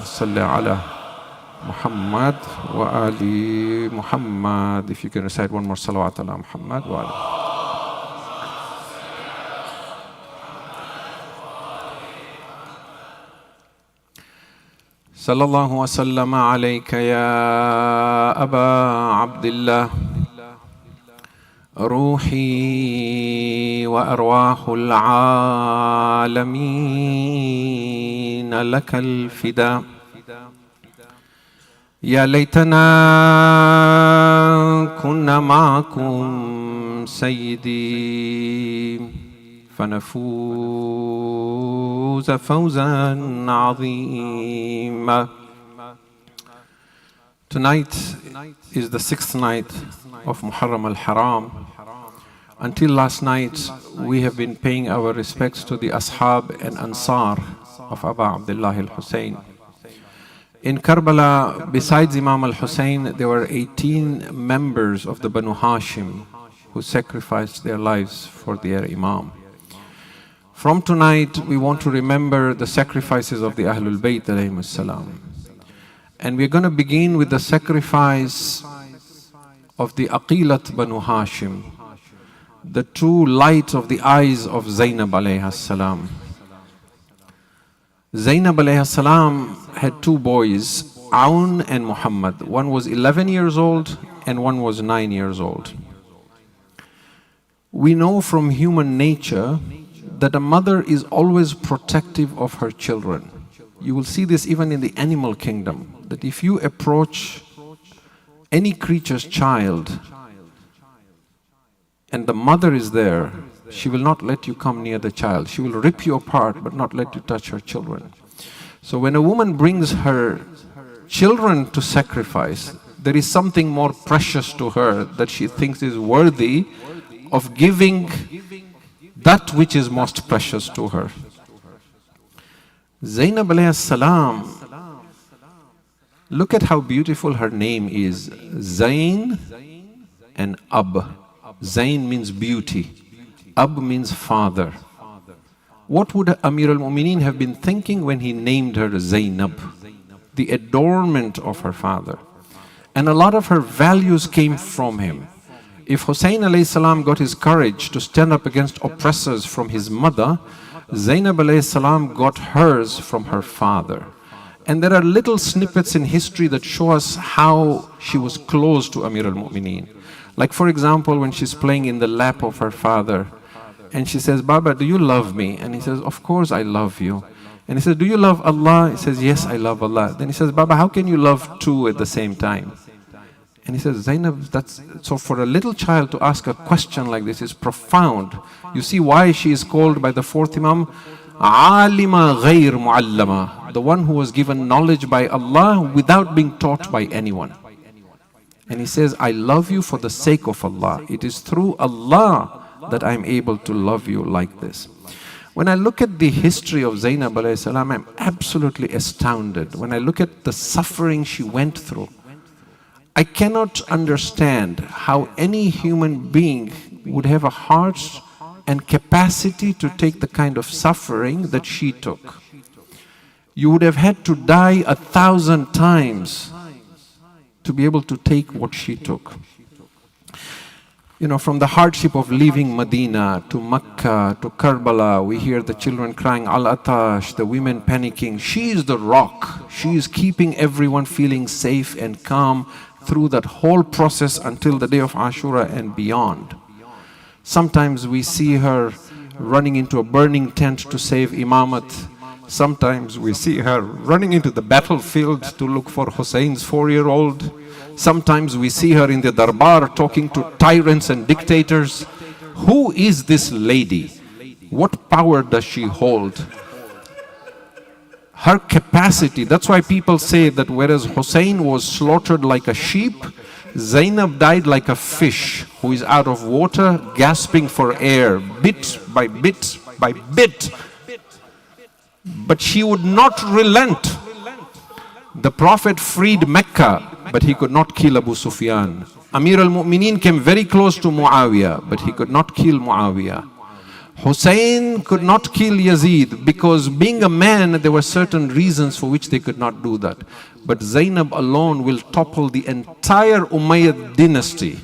صل على Muhammad wa ali Muhammad. If you can recite one more salawat ala Muhammad wa ali. Sallallahu wa sallama alayka ya Aba Abdillah. روحي وأرواح العالمين لك الفداء. يا ليتنا كنا معكم سيدي فنفوز فوزا عظيما. Tonight is the 6th night of Muharram al-Haram. Until last night, we have been paying our respects to the Ashab and Ansar of Abu Abdullah al-Hussein. In Karbala, besides Imam al-Hussein, there were 18 members of the Banu Hashim who sacrificed their lives for their Imam. From tonight, we want to remember the sacrifices of the Ahlul Bayt alayhimus salam. And we're going to begin with the sacrifice of the Aqilat Banu Hashim, the true light of the eyes of Zainab alayhi salam. Zainab alayhi salam had 2 boys, Aun and Muhammad. One was 11 years old and one was 9 years old. We know from human nature that a mother is always protective of her children. You will see this even in the animal kingdom, that if you approach any creature's child and the mother is there, she will not let you come near the child. She will rip you apart but not let you touch her children. So when a woman brings her children to sacrifice, there is something more precious to her that she thinks is worthy of giving that which is most precious to her. Zainab alayhi salam, look at how beautiful her name is. Zain and Ab. Zain means beauty. Ab means father. What would Amir al-Mu'mineen have been thinking when he named her Zainab? The adornment of her father. And a lot of her values came from him. If Hussein alayhi salam got his courage to stand up against oppressors from his mother, Zainab alayhi salam got hers from her father. And there are little snippets in history that show us how she was close to Amir al-Mu'mineen. Like for example, when she's playing in the lap of her father, and she says, Baba, do you love me? And he says, of course I love you. And he says, do you love Allah? He says, yes, I love Allah. Then he says, Baba, how can you love 2 at the same time? And he says, Zainab, so for a little child to ask a question like this is profound. You see why she is called by the 4th Imam, Alima Ghair Muallama, the one who was given knowledge by Allah without being taught by anyone. And he says, I love you for the sake of Allah. It is through Allah that I'm able to love you like this. When I look at the history of Zainab alayhi salam, I'm absolutely astounded. When I look at the suffering she went through, I cannot understand how any human being would have a heart and capacity to take the kind of suffering that she took. You would have had to die 1,000 times to be able to take what she took. You know, from the hardship of leaving Medina to Mecca to Karbala, we hear the children crying, Al-Atash, the women panicking. She is the rock. She is keeping everyone feeling safe and calm through that whole process until the day of Ashura and beyond. Sometimes we see her running into a burning tent to save Imamat. Sometimes we see her running into the battlefield to look for Hussein's 4-year-old. Sometimes we see her in the darbar talking to tyrants and dictators. Who is this lady? What power does she hold? Her capacity, that's why people say that whereas Hussein was slaughtered like a sheep, Zainab died like a fish who is out of water, gasping for air, bit by bit by bit. But she would not relent. The Prophet freed Mecca, but he could not kill Abu Sufyan. Amir al-Mu'mineen came very close to Muawiyah, but he could not kill Muawiyah. Hussein could not kill Yazid because being a man, there were certain reasons for which they could not do that. But Zainab alone will topple the entire Umayyad dynasty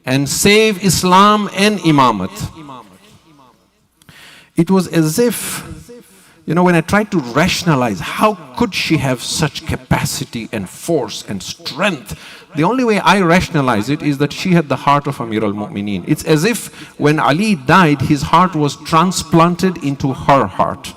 and save Islam and Imamat. It was as if, when I tried to rationalize, how could she have such capacity and force and strength? The only way I rationalize it is that she had the heart of Amir al-Mu'mineen. It's as if when Ali died, his heart was transplanted into her heart.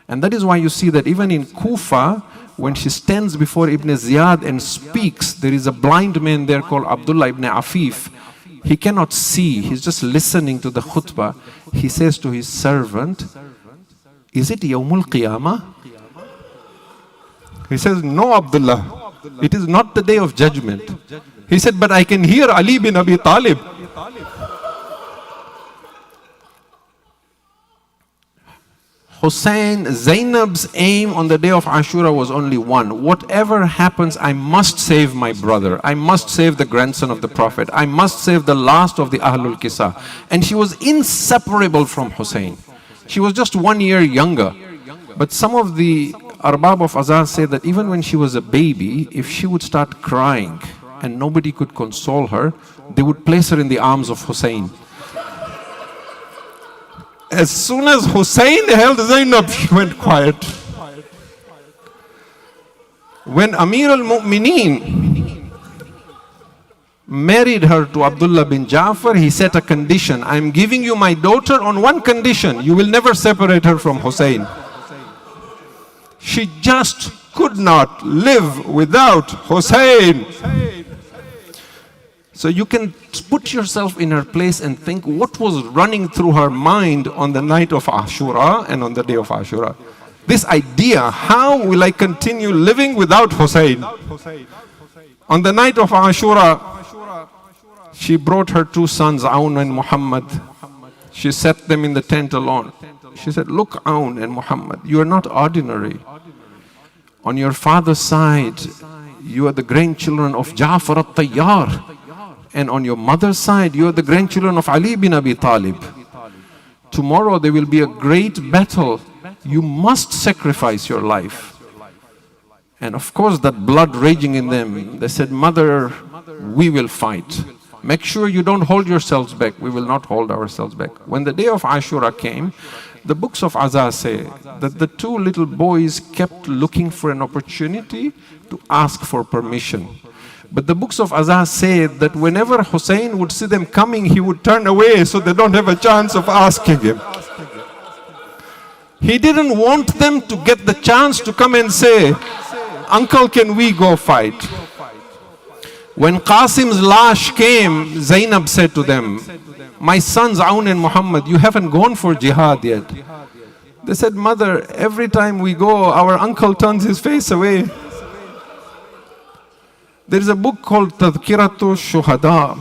And that is why you see that even in Kufa, when she stands before Ibn Ziyad and speaks, there is a blind man there called Abdullah ibn Afif. He cannot see, he's just listening to the khutbah. He says to his servant, "Is it Yawmul Qiyamah?" He says, "No, Abdullah, it is not the day of judgment." He said, "But I can hear Ali bin Abi Talib." Zainab's aim on the day of Ashura was only one. Whatever happens, I must save my brother. I must save the grandson of the Prophet. I must save the last of the Ahlul Kisa. And she was inseparable from Hussein. She was just 1 year younger. But some of the Arbab of Azaz say that even when she was a baby, if she would start crying and nobody could console her, they would place her in the arms of Hussein. As soon as Hussein held Zainab, she went quiet. When Amir al-Mu'mineen married her to Abdullah bin Jaffer, he set a condition. "I'm giving you my daughter on one condition. You will never separate her from Hussein." She just could not live without Hussein. So you can put yourself in her place and think what was running through her mind on the night of Ashura and on the day of Ashura. This idea, how will I continue living without Hussein? On the night of Ashura, she brought her 2 sons, Aun and Muhammad. She set them in the tent alone. She said, "Look, Aun and Muhammad, you are not ordinary. On your father's side, you are the grandchildren of Ja'far al-Tayyar. And on your mother's side, you are the grandchildren of Ali bin Abi Talib. Tomorrow there will be a great battle. You must sacrifice your life." And of course, that blood raging in them, they said, "Mother, we will fight. Make sure you don't hold yourselves back." We will not hold ourselves back. When the day of Ashura came, the books of Azaz say that the 2 little boys kept looking for an opportunity to ask for permission. But the books of Azaz say that whenever Hussein would see them coming, he would turn away so they don't have a chance of asking him. He didn't want them to get the chance to come and say, "Uncle, can we go fight?" When Qasim's lash came, Zainab said to them, "My sons Aun and Muhammad, you haven't gone for jihad yet." They said, "Mother, every time we go, our uncle turns his face away." There is a book called Tadhkiratu Shuhada.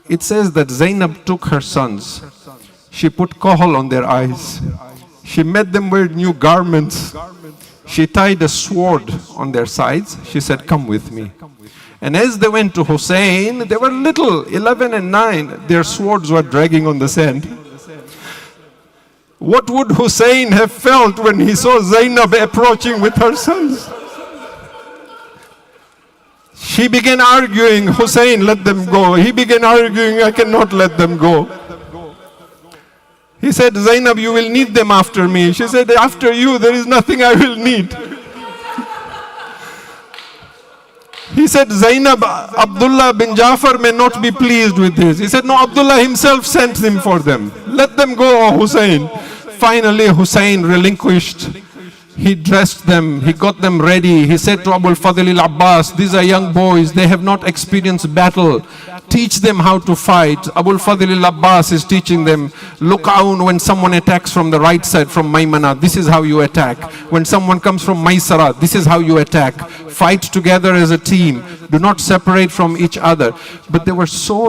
It says that Zainab took her sons. She put kohl on their eyes. She made them wear new garments. She tied a sword on their sides. She said, "Come with me." And as they went to Hussein, they were little, 11 and 9. Their swords were dragging on the sand. What would Hussein have felt when he saw Zainab approaching with her sons? She began arguing, "Hussein, let them go." He began arguing, "I cannot let them go." He said, "Zainab, you will need them after me." She said, "After you, there is nothing I will need." He said, "Zainab, Abdullah bin Jaffer may not be pleased with this." He said, "No, Abdullah himself sent him for them. Let them go, O Hussein." Finally, Hussein relinquished. He dressed them, he got them ready. He said to Abul Fadl al-Abbas, "These are young boys, they have not experienced battle. Teach them how to fight." Abul Fadl al-Abbas is teaching them, "Look out when someone attacks from the right side, from Maymana, this is how you attack. When someone comes from Maysara, this is how you attack. Fight together as a team. Do not separate from each other." But they were so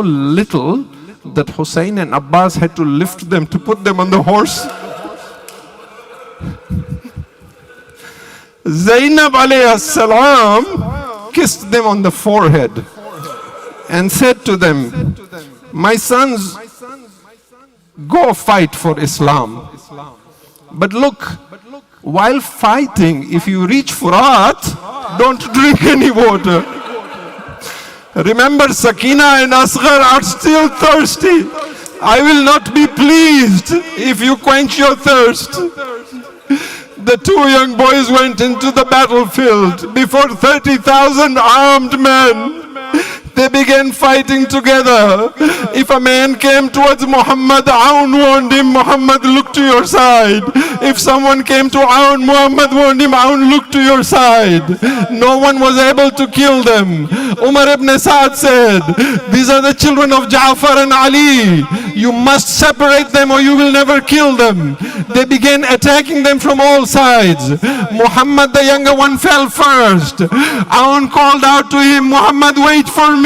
little that Hussein and Abbas had to lift them to put them on the horse. Zainab alayhi salam kissed them on the forehead and said to them, "My sons, Go fight for Islam. But look, while fighting, if you reach Furat, don't drink any water. Remember, Sakina and Asghar are still thirsty. I will not be pleased if you quench your thirst. The two young boys went into the battlefield before 30,000 armed men. They began fighting together. If a man came towards Muhammad, Aun warned him, Muhammad, look to your side. If someone came to Aun, Muhammad warned him, Aun, look to your side. No one was able to kill them. Umar ibn Sa'd said, these are the children of Jaffer and Ali. You must separate them or you will never kill them. They began attacking them from all sides. Muhammad, the younger one, fell first. Aun called out to him, Muhammad, wait for me.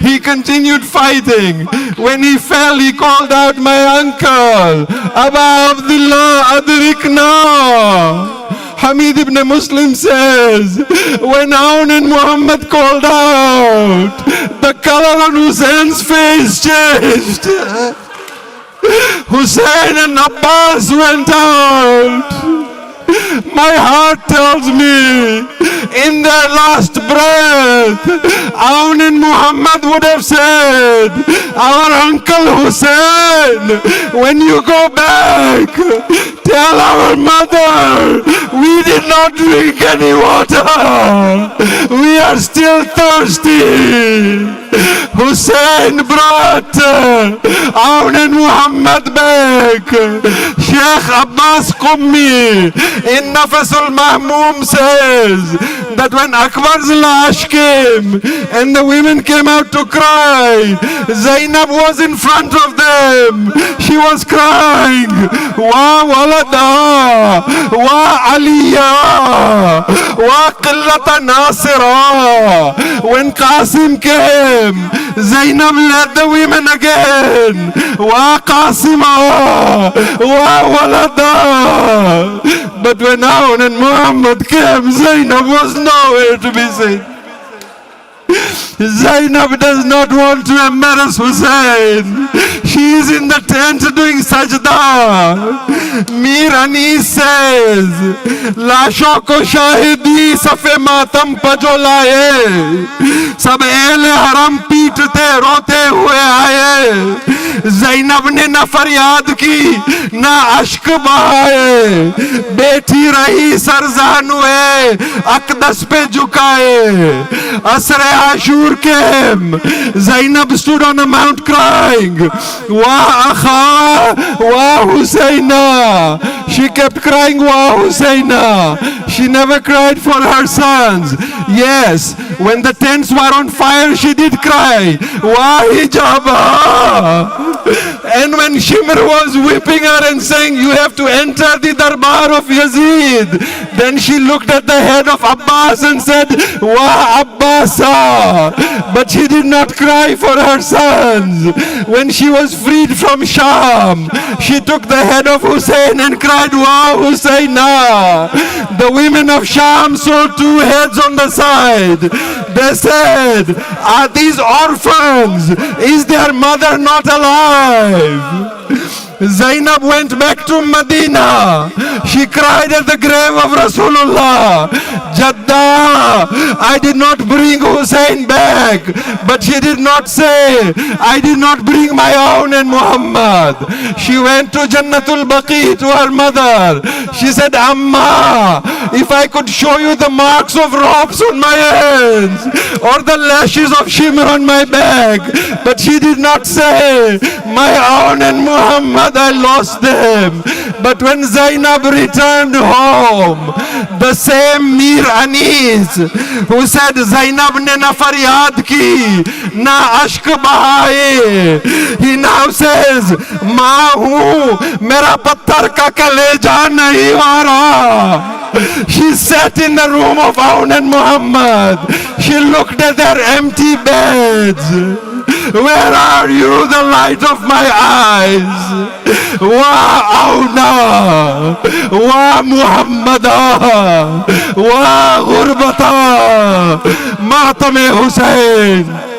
He continued fighting. When he fell, he called out, my uncle, Aba Abdullah, Adrikna. Hamid ibn Muslim says, when Aun and Muhammad called out, the color on Hussein's face changed. Hussein and Abbas went out. My heart tells me, in their last breath, Aun and Muhammad would have said, our uncle Hussein, when you go back, tell our mother, we did not drink any water. We are still thirsty. Hussein brought Aun and Muhammad back. Sheikh Abbas Qummi in Nafasul Mahmoom says that when Akbar's lash came and the women came out to cry, Zainab was in front of them. She was crying, Wa walada, Wa aliya, Wa qillata nasira. When Qasim came, Zainab led the women again. Wa Qasima, Wa walada. But when Aun and Muhammad came, Zainab was nowhere to be seen. Zainab does not want to embarrass Hussein. She is in the tent doing sajda. Mir Anis says, Lasho ko shahidi safe matam pajolaye. Sab ehle haram peechte rote hue aaye. Zainab ne na faryad ki, na ashk bahaye. Beti rahi sarzan hue, akdas pe jhukaye. Asre Ashur came. Zainab stood on a mount crying, Wa Akha, Wa Husayna. She kept crying, Wa Husayna. She never cried for her sons. Yes, when the tents were on fire, she did cry, Wa Hijaba. And when Shimr was whipping her and saying, you have to enter the darbar of Yazid, then she looked at the head of Abbas and said, Wa Abbasa. But she did not cry for her sons. When she was freed from Sham, she took the head of Hussein and cried, Wa Husayna. The women of Sham saw two heads on the side. They said, are these orphans? Is their mother not alive? Zainab went back to Medina. She cried at the grave of Rasulullah, Jadda, I did not bring Hussein back. But she did not say, I did not bring my own and Muhammad. She went to Jannatul Baqi to her mother. She said, Amma, if I could show you the marks of ropes on my hands or the lashes of Shimr on my back. But she did not say, my own and Muhammad, I lost them. But when Zainab returned home, the same Mir Anis who said Zainab ne na faryad ki, na ashk bahaye, he now says, Ma hu, mera patthar ka kaleja nahi wara. She sat in the room of Aun and Muhammad. She looked at their empty beds. Where are you, the light of my eyes? Wa Auna, Wa Muhammada, Wa Ghurbata, Matame Hussein.